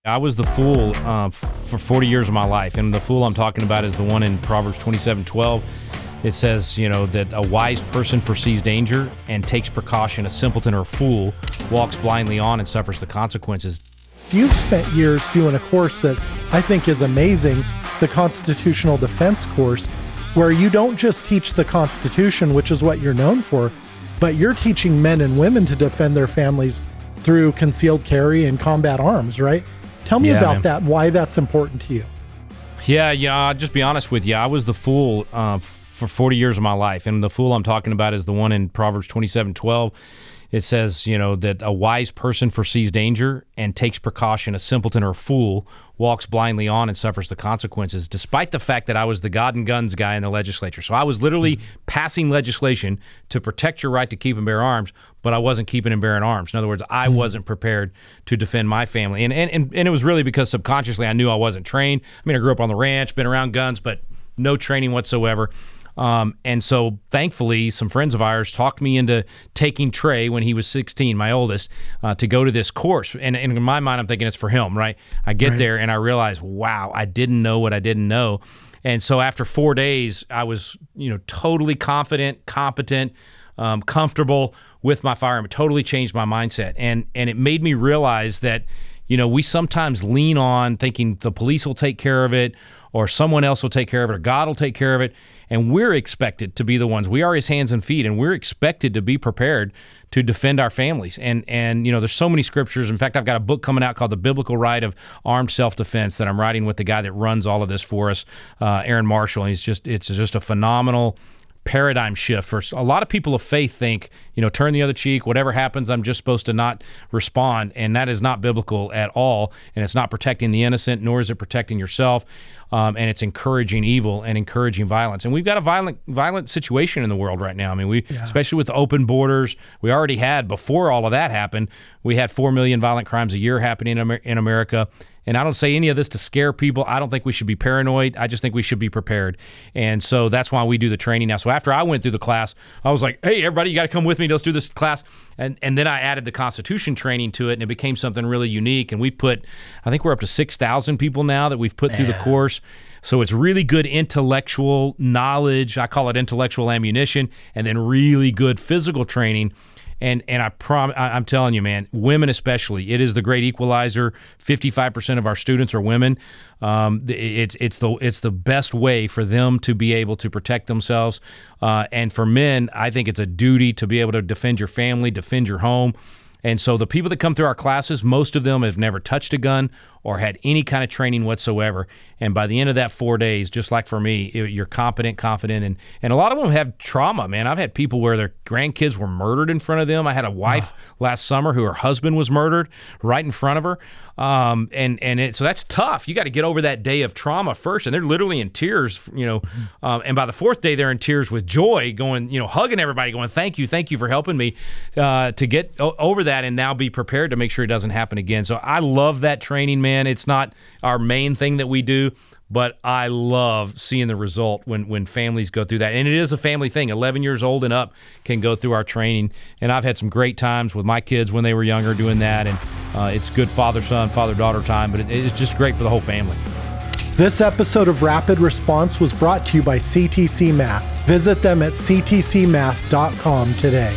I was the fool for 40 years of my life, and the fool I'm talking about is the one in Proverbs 27:12. It says, that a wise person foresees danger and takes precaution. A simpleton or fool walks blindly on and suffers the consequences. You've spent years doing a course that I think is amazing, the Constitutional Defense course, where you don't just teach the Constitution, which is what you're known for, but you're teaching men and women to defend their families through concealed carry and combat arms, right? Tell me about that, why that's important to you. Yeah, I'll just be honest with you. I was the fool for 40 years of my life, and the fool I'm talking about is the one in Proverbs 27:12. It says, that a wise person foresees danger and takes precaution. A simpleton or fool walks blindly on and suffers the consequences, despite the fact that I was the God and guns guy in the legislature. So I was literally passing legislation to protect your right to keep and bear arms, but I wasn't keeping and bearing arms. In other words, I wasn't prepared to defend my family. And it was really because subconsciously I knew I wasn't trained. I mean, I grew up on the ranch, been around guns, but no training whatsoever. And so thankfully, some friends of ours talked me into taking Trey when he was 16, my oldest, to go to this course. And in my mind, I'm thinking it's for him, right? I get there and I realize, wow, I didn't know what I didn't know. And so after 4 days, I was, totally confident, competent, comfortable with my firearm. It totally changed my mindset. And it made me realize that, we sometimes lean on thinking the police will take care of it, or someone else will take care of it, or God will take care of it. And we're expected to be the ones. We are his hands and feet, and we're expected to be prepared to defend our families. And there's so many scriptures. In fact, I've got a book coming out called The Biblical Right of Armed Self-Defense that I'm writing with the guy that runs all of this for us, Aaron Marshall. And it's just a phenomenal paradigm shift. For a lot of people of faith think, turn the other cheek, whatever happens, I'm just supposed to not respond. And that is not biblical at all. And it's not protecting the innocent, nor is it protecting yourself. And it's encouraging evil and encouraging violence. And we've got a violent situation in the world right now. I mean, especially with the open borders, we already had, before all of that happened, we had 4 million violent crimes a year happening in America. And I don't say any of this to scare people. I don't think we should be paranoid. I just think we should be prepared. And so that's why we do the training now. So after I went through the class, I was like, hey, everybody, you got to come with me. Let's do this class. And then I added the Constitution training to it, and it became something really unique. And I think we're up to 6,000 people now that we've put through the course. So it's really good intellectual knowledge. I call it intellectual ammunition, and then really good physical training. And I'm telling you, man, women especially, it is the great equalizer. 55% of our students are women. It's the best way for them to be able to protect themselves. And for men, I think it's a duty to be able to defend your family, defend your home. And so the people that come through our classes, most of them have never touched a gun or had any kind of training whatsoever. And by the end of that 4 days, just like for me, you're competent, confident. And a lot of them have trauma, man. I've had people where their grandkids were murdered in front of them. I had a wife last summer who her husband was murdered right in front of her. So that's tough. You got to get over that day of trauma first. And they're literally in tears, and by the fourth day, they're in tears with joy, going, hugging everybody, going, thank you for helping me to get over that and now be prepared to make sure it doesn't happen again. So I love that training, man. It's not our main thing that we do, but I love seeing the result when families go through that. And it is a family thing. 11 years old and up can go through our training. And I've had some great times with my kids when they were younger doing that. And it's good father-son, father-daughter time, but it's just great for the whole family. This episode of Rapid Response was brought to you by CTC Math. Visit them at ctcmath.com today.